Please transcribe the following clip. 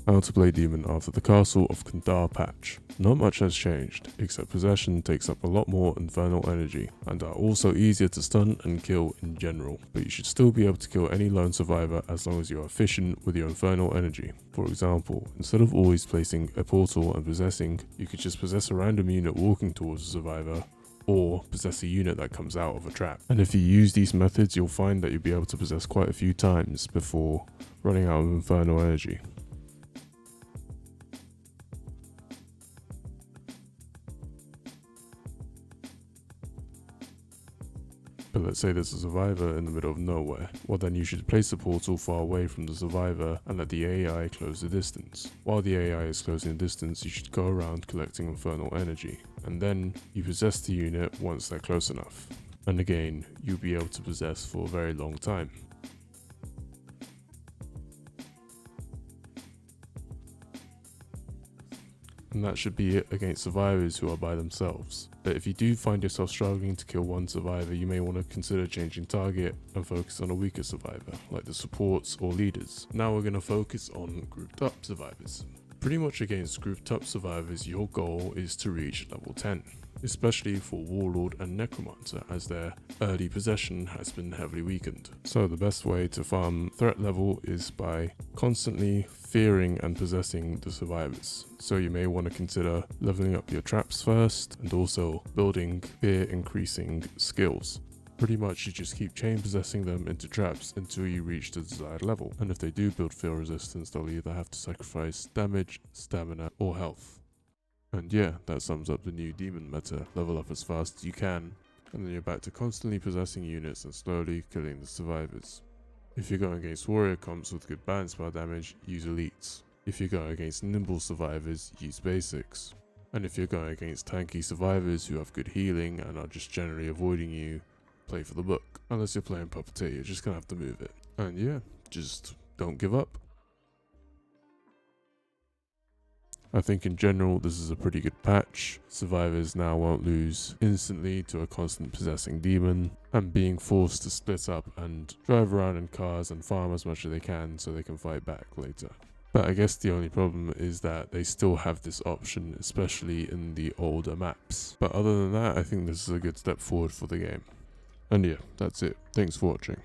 How to play Demon after the Castle of Kandar patch. Not much has changed, except possession takes up a lot more infernal energy, and are also easier to stun and kill in general, but you should still be able to kill any lone survivor as long as you are efficient with your infernal energy. For example, instead of always placing a portal and possessing, you could just possess a random unit walking towards a survivor, or possess a unit that comes out of a trap. And if you use these methods, you'll find that you'll be able to possess quite a few times before running out of infernal energy. But let's say there's a survivor in the middle of nowhere. Well, then you should place the portal far away from the survivor and let the AI close the distance. While the AI is closing the distance, you should go around collecting infernal energy, and then you possess the unit once they're close enough. And again, you'll be able to possess for a very long time. And that should be it against survivors who are by themselves. But if you do find yourself struggling to kill one survivor, you may want to consider changing target and focus on a weaker survivor, like the supports or leaders. Now we're going to focus on grouped up survivors. Pretty much against grouped up survivors, your goal is to reach level 10, especially for Warlord and Necromancer, as their early possession has been heavily weakened. So the best way to farm threat level is by constantly fearing and possessing the survivors. So you may want to consider leveling up your traps first, and also building fear increasing skills. Pretty much you just keep chain possessing them into traps until you reach the desired level, and if they do build fear resistance, they'll either have to sacrifice damage, stamina, or health. And yeah, that sums up the new demon meta. Level up as fast as you can, and then you're back to constantly possessing units and slowly killing the survivors. If you're going against warrior comps with good balance spell damage, use elites. If you're going against nimble survivors, use basics. And if you're going against tanky survivors who have good healing and are just generally avoiding you, play for the book. Unless you're playing Puppeteer, you're just gonna have to move it. And yeah, just don't give up. I think in general this is a pretty good patch. Survivors now won't lose instantly to a constant possessing demon, and being forced to split up and drive around in cars and farm as much as they can so they can fight back later. But I guess the only problem is that they still have this option, especially in the older maps. But other than that, I think this is a good step forward for the game. And yeah, that's it. Thanks for watching.